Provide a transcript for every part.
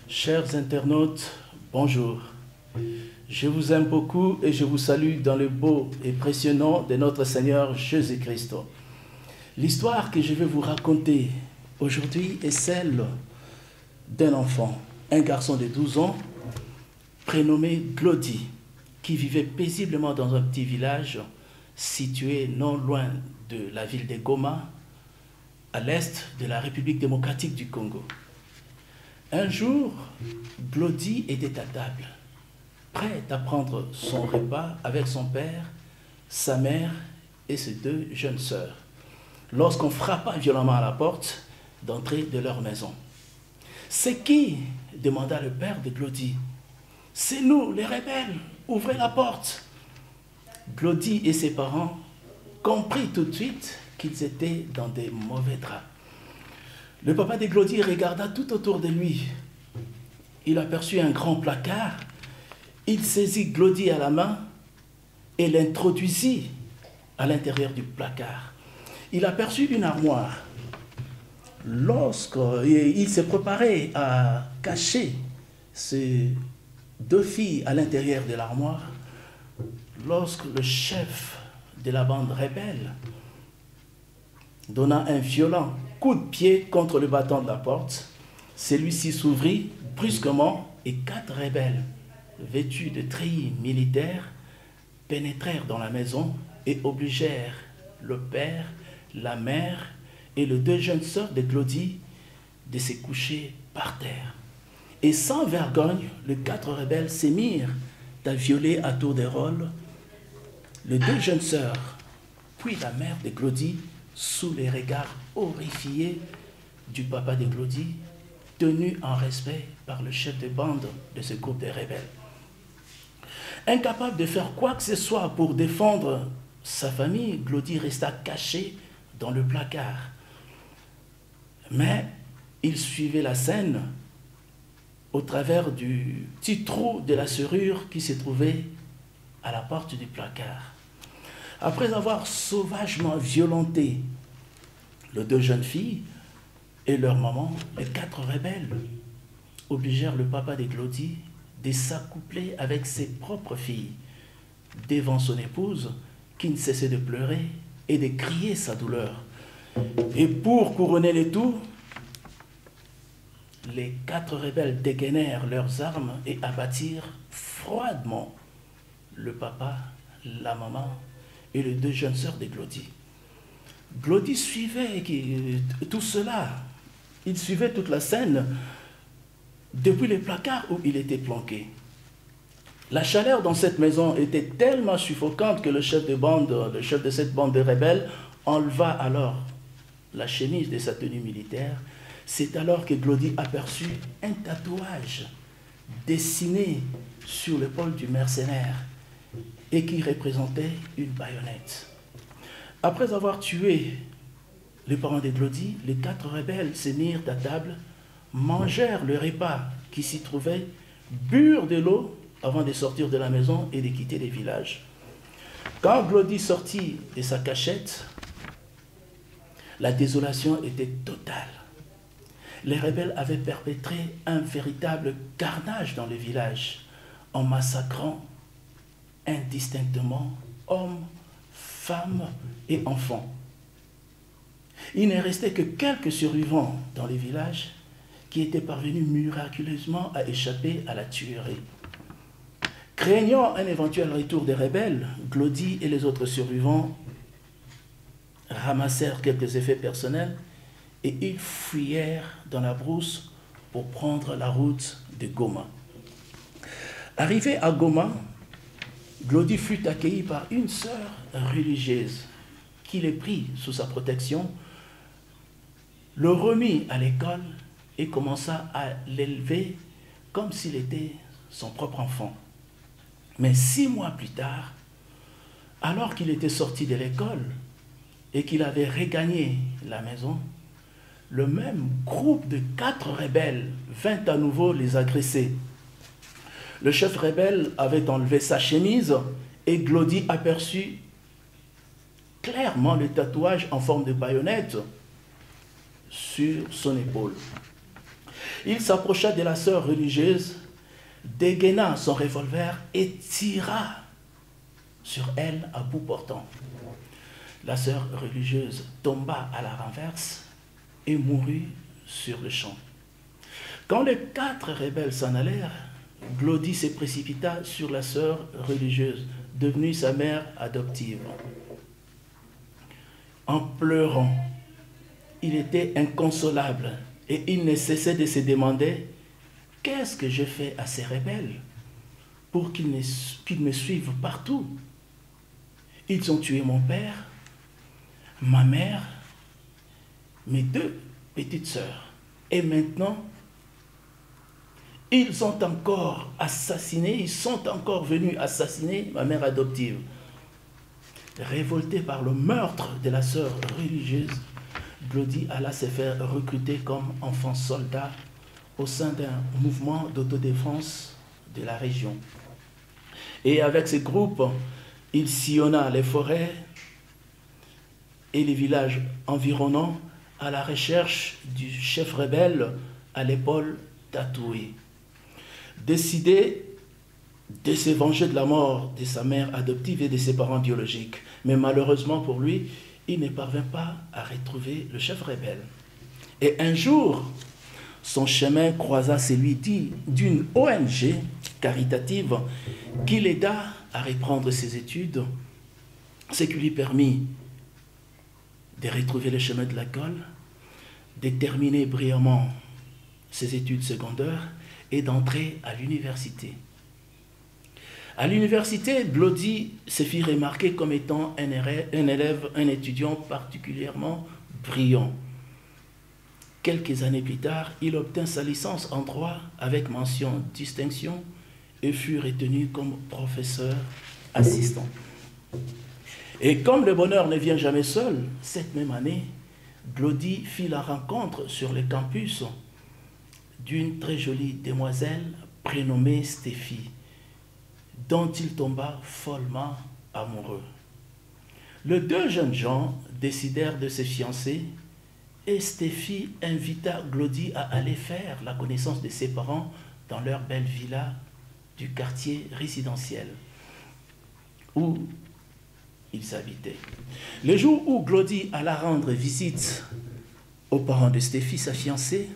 Chers internautes, bonjour. Je vous aime beaucoup et je vous salue dans le beau et précieux nom de notre Seigneur Jésus-Christ. L'histoire que je vais vous raconter aujourd'hui est celle d'un enfant, un garçon de 12 ans, prénommé Glody, qui vivait paisiblement dans un petit village situé non loin de la ville de Goma, à l'est de la République démocratique du Congo. Un jour, Glody était à table, prêt à prendre son repas avec son père, sa mère et ses deux jeunes sœurs, lorsqu'on frappa violemment à la porte d'entrée de leur maison. « C'est qui ?» demanda le père de Glody. « C'est nous, les rebelles, ouvrez la porte !» Glody et ses parents comprirent tout de suite qu'ils étaient dans des mauvais draps. Le papa de Glody regarda tout autour de lui. Il aperçut un grand placard. Il saisit Glody à la main et l'introduisit à l'intérieur du placard. Il aperçut une armoire. Lorsqu'il s'est préparé à cacher ces deux filles à l'intérieur de l'armoire, lorsque le chef de la bande rebelle donna un violent coup de pied contre le battant de la porte, celui-ci s'ouvrit brusquement et 4 rebelles, vêtus de treillis militaires, pénétrèrent dans la maison et obligèrent le père, la mère et les 2 jeunes sœurs de Glody de se coucher par terre. Et sans vergogne, les 4 rebelles s'émirent à violer à tour de rôle les 2 jeunes sœurs, puis la mère de Glody, sous les regards horrifiés du papa de Glody, tenu en respect par le chef de bande de ce groupe de rebelles. Incapable de faire quoi que ce soit pour défendre sa famille, Glody resta caché dans le placard. Mais il suivait la scène au travers du petit trou de la serrure qui se trouvait à la porte du placard. Après avoir sauvagement violenté les 2 jeunes filles et leur maman, les 4 rebelles obligèrent le papa de Glody de s'accoupler avec ses propres filles devant son épouse qui ne cessait de pleurer et de crier sa douleur. Et pour couronner le tout, les 4 rebelles dégainèrent leurs armes et abattirent froidement le papa, la maman et les 2 jeunes sœurs de Glody. Glody suivait tout cela. Il suivait toute la scène depuis le placard où il était planqué. La chaleur dans cette maison était tellement suffocante que le chef de cette bande de rebelles enleva alors la chemise de sa tenue militaire. C'est alors que Glody aperçut un tatouage dessiné sur l'épaule du mercenaire et qui représentait une baïonnette. Après avoir tué les parents de Glody, les 4 rebelles se mirent à table, mangèrent le repas qui s'y trouvait, burent de l'eau avant de sortir de la maison et de quitter le village. Quand Glody sortit de sa cachette, la désolation était totale. Les rebelles avaient perpétré un véritable carnage dans le village en massacrant indistinctement hommes, femmes et enfants. Il ne restait que quelques survivants dans les villages qui étaient parvenus miraculeusement à échapper à la tuerie. Craignant un éventuel retour des rebelles, Glody et les autres survivants ramassèrent quelques effets personnels et ils fuyèrent dans la brousse pour prendre la route de Goma. Arrivé à Goma, Glody fut accueilli par une sœur religieuse qui les prit sous sa protection, le remit à l'école et commença à l'élever comme s'il était son propre enfant. Mais 6 mois plus tard, alors qu'il était sorti de l'école et qu'il avait regagné la maison, le même groupe de 4 rebelles vint à nouveau les agresser. Le chef rebelle avait enlevé sa chemise et Glody aperçut clairement le tatouage en forme de baïonnette sur son épaule. Il s'approcha de la sœur religieuse, dégaina son revolver et tira sur elle à bout portant. La sœur religieuse tomba à la renverse et mourut sur le champ. Quand les 4 rebelles s'en allèrent, Glody se précipita sur la sœur religieuse, devenue sa mère adoptive. En pleurant, il était inconsolable et il ne cessait de se demander « Qu'est-ce que j'ai fait à ces rebelles pour qu'ils me suivent partout? Ils ont tué mon père, ma mère, mes 2 petites sœurs. Et maintenant, ils sont encore venus assassiner ma mère adoptive. » Révolté par le meurtre de la sœur religieuse, Glody alla se faire recruter comme enfant soldat au sein d'un mouvement d'autodéfense de la région. Et avec ce groupe, il sillonna les forêts et les villages environnants à la recherche du chef rebelle à l'épaule tatouée. Décidé de se venger de la mort de sa mère adoptive et de ses parents biologiques. Mais malheureusement pour lui, il ne parvint pas à retrouver le chef rebelle. Et un jour, son chemin croisa celui d'une ONG caritative qui l'aida à reprendre ses études, ce qui lui permit de retrouver le chemin de l'école, de terminer brillamment ses études secondaires et d'entrer à l'université. À l'université, Glody se fit remarquer comme étant un étudiant particulièrement brillant. Quelques années plus tard, il obtint sa licence en droit avec mention distinction et fut retenu comme professeur assistant. Et comme le bonheur ne vient jamais seul, cette même année, Glody fit la rencontre sur le campus d'une très jolie demoiselle prénommée Stéphie, dont il tomba follement amoureux. Les 2 jeunes gens décidèrent de se fiancer et Stéphie invita Glody à aller faire la connaissance de ses parents dans leur belle villa du quartier résidentiel où ils habitaient. Le jour où Glody alla rendre visite aux parents de Stéphie, sa fiancée,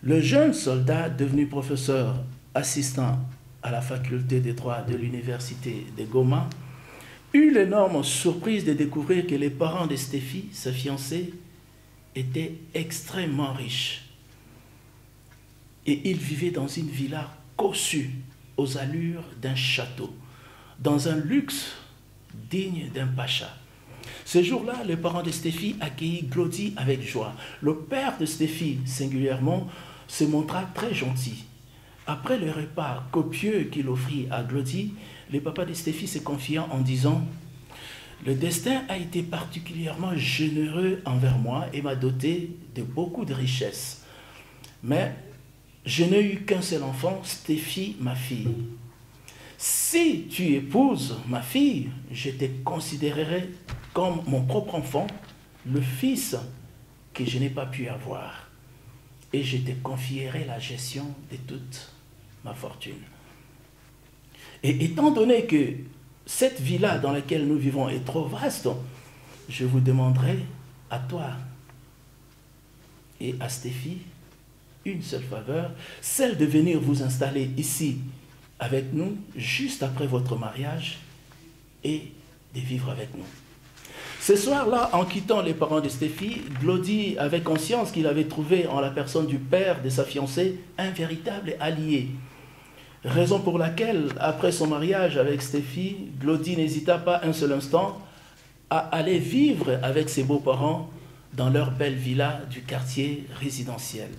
le jeune soldat devenu professeur assistant à la faculté de droit de l'université de Goma, eut l'énorme surprise de découvrir que les parents de Stéphie, sa fiancée, étaient extrêmement riches. Et ils vivaient dans une villa cossue aux allures d'un château, dans un luxe digne d'un pacha. Ce jour-là, les parents de Stéphie accueillirent Glody avec joie. Le père de Stéphie, singulièrement, se montra très gentil. Après le repas copieux qu'il offrit à Glody, le papa de Stéphie se confia en disant « Le destin a été particulièrement généreux envers moi et m'a doté de beaucoup de richesses. Mais je n'ai eu qu'un seul enfant, Stéphie, ma fille. Si tu épouses ma fille, je te considérerai comme mon propre enfant, le fils que je n'ai pas pu avoir. Et je te confierai la gestion de toute ma fortune. Et étant donné que cette villa dans laquelle nous vivons est trop vaste, je vous demanderai à toi et à Stéphie une seule faveur, celle de venir vous installer ici avec nous juste après votre mariage et de vivre avec nous. » Ce soir-là, en quittant les parents de Stéphie, Glody avait conscience qu'il avait trouvé en la personne du père de sa fiancée un véritable allié. Raison pour laquelle, après son mariage avec Stéphie, Glody n'hésita pas un seul instant à aller vivre avec ses beaux-parents dans leur belle villa du quartier résidentiel.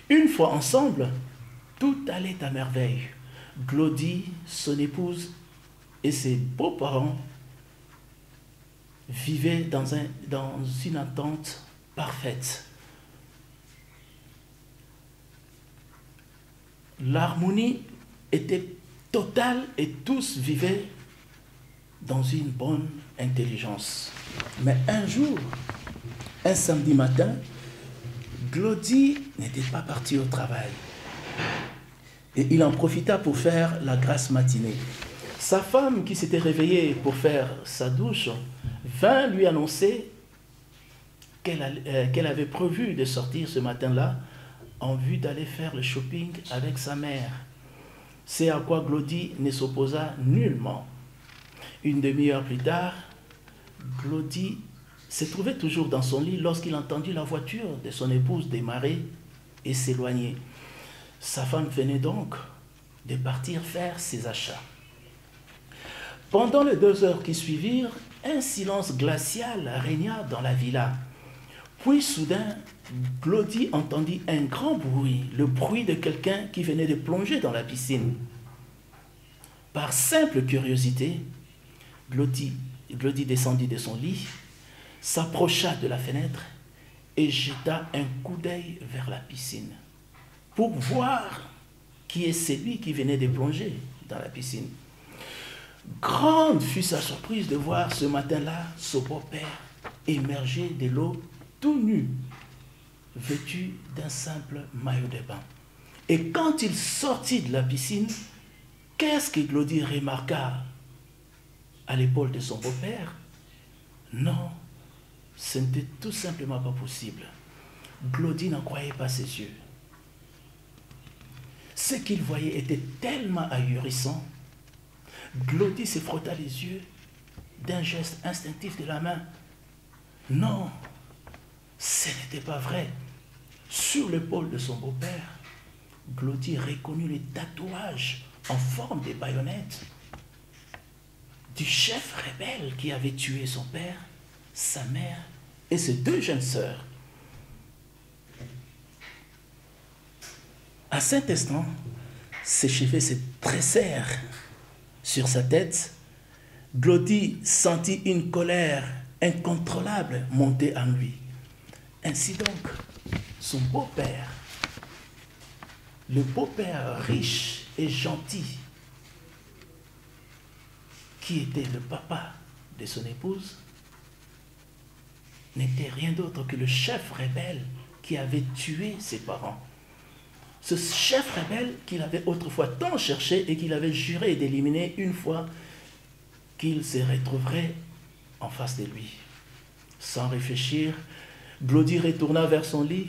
Une fois ensemble, tout allait à merveille. Glody, son épouse et ses beaux-parents vivaient dans une entente parfaite. L'harmonie était totale et tous vivaient dans une bonne intelligence. Mais un jour, un samedi matin, Glody n'était pas parti au travail. Et il en profita pour faire la grasse matinée. Sa femme, qui s'était réveillée pour faire sa douche, vint lui annoncer qu'elle avait prévu de sortir ce matin-là en vue d'aller faire le shopping avec sa mère. C'est à quoi Glody ne s'opposa nullement. Une demi-heure plus tard, Glody se trouvait toujours dans son lit lorsqu'il entendit la voiture de son épouse démarrer et s'éloigner. Sa femme venait donc de partir faire ses achats. Pendant les 2 heures qui suivirent, un silence glacial régna dans la villa. Puis soudain, Glody entendit un grand bruit, le bruit de quelqu'un qui venait de plonger dans la piscine. Par simple curiosité, Glody descendit de son lit, s'approcha de la fenêtre et jeta un coup d'œil vers la piscine pour voir qui est celui qui venait de plonger dans la piscine. Grande fut sa surprise de voir ce matin-là son beau-père émerger de l'eau tout nu, vêtu d'un simple maillot de bain. Et quand il sortit de la piscine, qu'est-ce que Glody remarqua à l'épaule de son beau-père? Non, ce n'était tout simplement pas possible. Glody n'en croyait pas ses yeux. Ce qu'il voyait était tellement ahurissant. Glody se frotta les yeux d'un geste instinctif de la main. Non, ce n'était pas vrai. Sur l'épaule de son beau-père, Glody reconnut les tatouages en forme de baïonnettes du chef rebelle qui avait tué son père, sa mère et ses 2 jeunes sœurs. À cet instant, ses cheveux se dressèrent sur sa tête. Glody sentit une colère incontrôlable monter en lui. Ainsi donc, son beau-père, le beau-père riche et gentil, qui était le papa de son épouse, n'était rien d'autre que le chef rebelle qui avait tué ses parents. Ce chef rebelle qu'il avait autrefois tant cherché et qu'il avait juré d'éliminer une fois qu'il se retrouverait en face de lui. Sans réfléchir, Glody retourna vers son lit,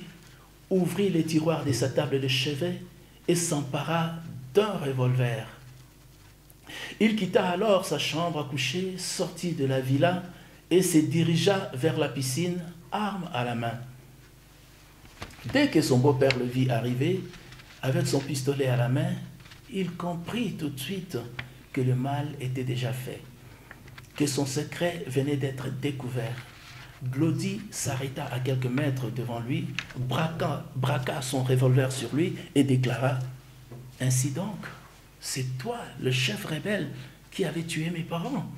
ouvrit les tiroirs de sa table de chevet et s'empara d'un revolver. Il quitta alors sa chambre à coucher, sortit de la villa et se dirigea vers la piscine, arme à la main. Dès que son beau-père le vit arriver, avec son pistolet à la main, il comprit tout de suite que le mal était déjà fait, que son secret venait d'être découvert. Glody s'arrêta à quelques mètres devant lui, braqua son revolver sur lui et déclara « Ainsi donc, c'est toi, le chef rebelle, qui avait tué mes parents.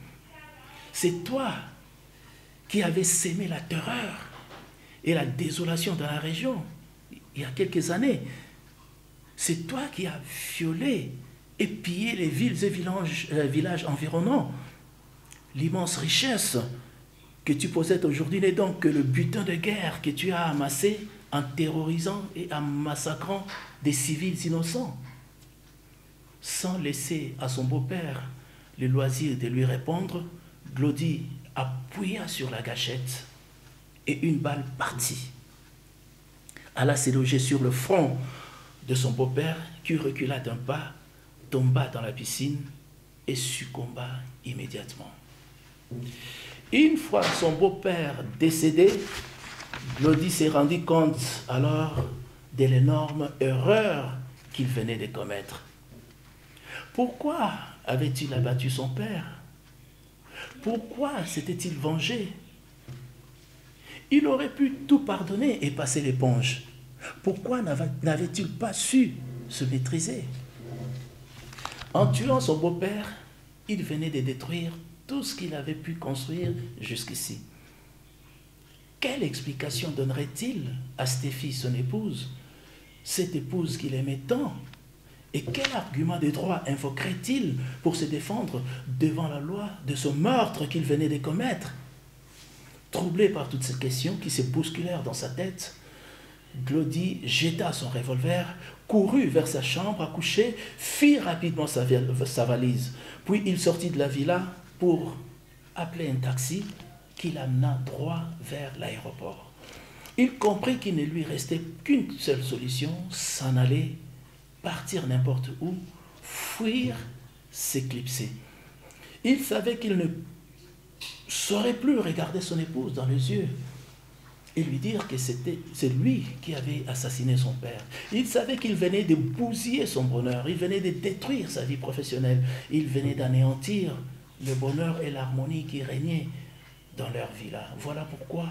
C'est toi qui avais sémé la terreur et la désolation dans la région il y a quelques années. C'est toi qui as violé et pillé les villes et villages environnants. L'immense richesse que tu possèdes aujourd'hui n'est donc que le butin de guerre que tu as amassé en terrorisant et en massacrant des civils innocents. » Sans laisser à son beau-père le loisir de lui répondre, Glody appuya sur la gâchette et une balle partit. Alla se loger sur le front de son beau-père qui recula d'un pas, tomba dans la piscine et succomba immédiatement. Une fois son beau-père décédé, Glody s'est rendu compte alors de l'énorme erreur qu'il venait de commettre. Pourquoi avait-il abattu son père? Pourquoi s'était-il vengé? Il aurait pu tout pardonner et passer l'éponge. Pourquoi n'avait-il pas su se maîtriser? En tuant son beau-père, il venait de détruire tout ce qu'il avait pu construire jusqu'ici. Quelle explication donnerait-il à Stéphie, son épouse, cette épouse qu'il aimait tant? Et quel argument de droit invoquerait-il pour se défendre devant la loi de ce meurtre qu'il venait de commettre? Troublé par toutes ces questions qui se bousculèrent dans sa tête, Glody jeta son revolver, courut vers sa chambre à coucher, fit rapidement sa valise. Puis il sortit de la villa pour appeler un taxi qui l'amena droit vers l'aéroport. Il comprit qu'il ne lui restait qu'une seule solution, s'en aller, partir n'importe où, fuir, s'éclipser. Il savait qu'il ne saurait plus regarder son épouse dans les yeux et lui dire que c'est lui qui avait assassiné son père. Il savait qu'il venait de bousiller son bonheur, il venait de détruire sa vie professionnelle, il venait d'anéantir le bonheur et l'harmonie qui régnaient dans leur villa. Voilà pourquoi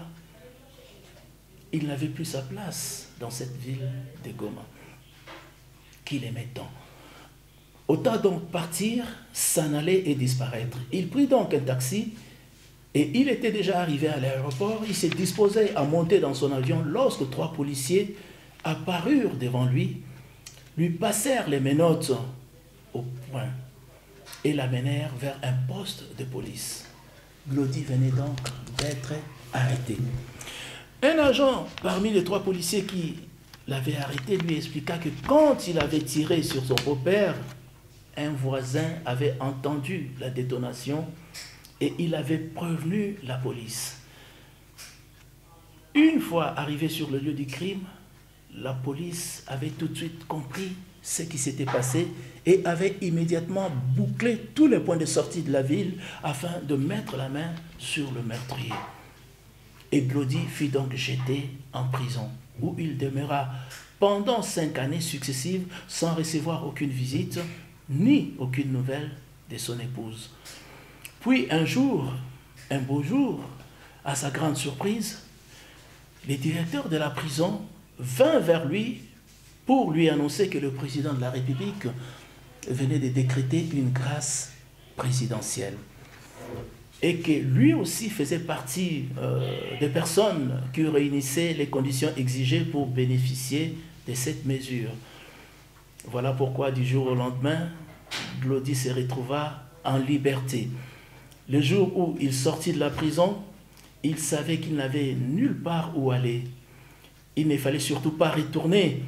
il n'avait plus sa place dans cette ville de Goma, qu'il aimait tant. Autant donc partir, s'en aller et disparaître. Il prit donc un taxi et il était déjà arrivé à l'aéroport. Il s'est disposé à monter dans son avion lorsque 3 policiers apparurent devant lui, lui passèrent les menottes au poing et l'amenèrent vers un poste de police. Glody venait donc d'être arrêté. Un agent parmi les 3 policiers qui l'avaient arrêté lui expliqua que quand il avait tiré sur son beau-père, un voisin avait entendu la détonation et il avait prévenu la police. Une fois arrivé sur le lieu du crime, la police avait tout de suite compris ce qui s'était passé et avait immédiatement bouclé tous les points de sortie de la ville afin de mettre la main sur le meurtrier. Et Glody fut donc jeté en prison, où il demeura pendant 5 années successives sans recevoir aucune visite, ni aucune nouvelle de son épouse. Puis un jour, un beau jour, à sa grande surprise, le directeur de la prison vint vers lui pour lui annoncer que le président de la République venait de décréter une grâce présidentielle et que lui aussi faisait partie des personnes qui réunissaient les conditions exigées pour bénéficier de cette mesure. Voilà pourquoi du jour au lendemain, Glody se retrouva en liberté. Le jour où il sortit de la prison, il savait qu'il n'avait nulle part où aller. Il ne fallait surtout pas retourner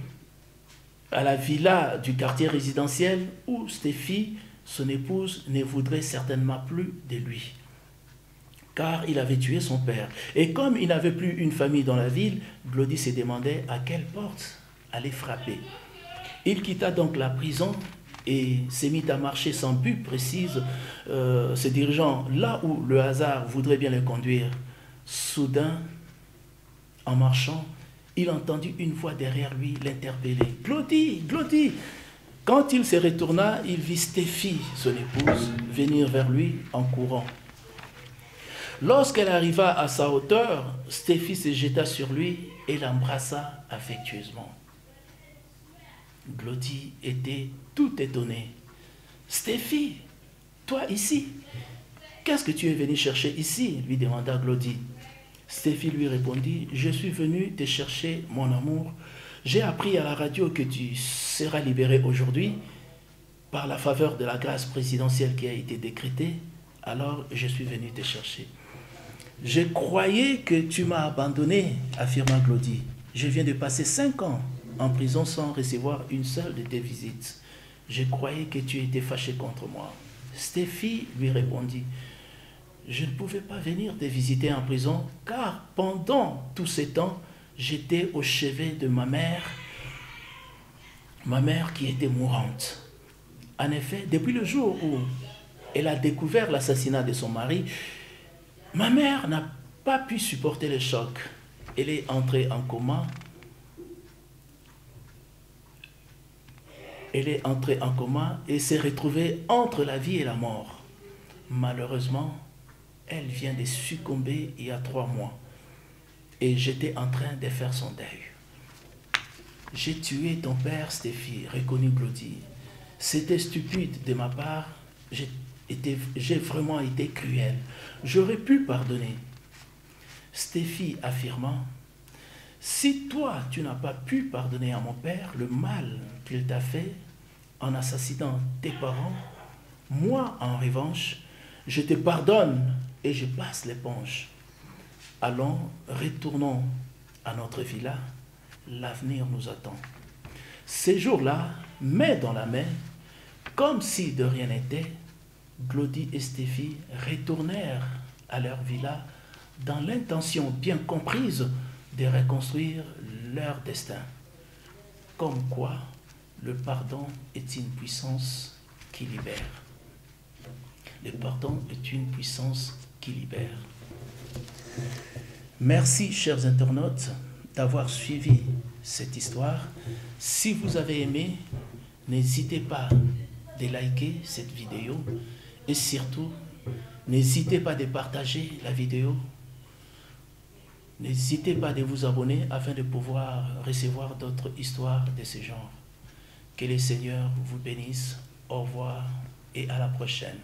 à la villa du quartier résidentiel où Stéphie, son épouse, ne voudrait certainement plus de lui, car il avait tué son père. Et comme il n'avait plus une famille dans la ville, Glody se demandait à quelle porte aller frapper. Il quitta donc la prison et s'est mis à marcher sans but précis, se dirigeant là où le hasard voudrait bien le conduire. Soudain, en marchant, il entendit une voix derrière lui l'interpeller. « Glody, Glody !» Quand il se retourna, il vit Stéphie, son épouse, venir vers lui en courant. Lorsqu'elle arriva à sa hauteur, Stéphie se jeta sur lui et l'embrassa affectueusement. Glody était tout étonné. « Stéphie, toi ici, qu'est-ce que tu es venu chercher ici ?» lui demanda Glody. Stéphie lui répondit, « Je suis venu te chercher, mon amour. J'ai appris à la radio que tu seras libéré aujourd'hui par la faveur de la grâce présidentielle qui a été décrétée. Alors je suis venu te chercher. » « Je croyais que tu m'as abandonné, affirma Glody. Je viens de passer 5 ans en prison sans recevoir une seule de tes visites. Je croyais que tu étais fâché contre moi. » Stéphie lui répondit, « Je ne pouvais pas venir te visiter en prison, car pendant tous ces temps, j'étais au chevet de ma mère qui était mourante. En effet, depuis le jour où elle a découvert l'assassinat de son mari, ma mère n'a pas pu supporter le choc. Elle est entrée en coma. Elle est entrée en coma et s'est retrouvée entre la vie et la mort. Malheureusement, elle vient de succomber il y a 3 mois. Et j'étais en train de faire son deuil. « J'ai tué ton père, Stéphie, reconnut Glody. C'était stupide de ma part. J'ai vraiment été cruel. J'aurais pu pardonner. » Stéphie affirma, « Si toi, tu n'as pas pu pardonner à mon père le mal qu'il t'a fait en assassinant tes parents, moi, en revanche, je te pardonne et je passe l'éponge. Allons, retournons à notre villa. l'avenir nous attend. Ces jours-là, main dans la main, comme si de rien n'était, Glody et Stéphie retournèrent à leur villa dans l'intention bien comprise de reconstruire leur destin. Comme quoi, le pardon est une puissance qui libère. Le pardon est une puissance qui libère. Merci, chers internautes, d'avoir suivi cette histoire. Si vous avez aimé, n'hésitez pas de liker cette vidéo et surtout, n'hésitez pas de partager la vidéo. N'hésitez pas de vous abonner afin de pouvoir recevoir d'autres histoires de ce genre. Que le Seigneur vous bénisse. Au revoir et à la prochaine.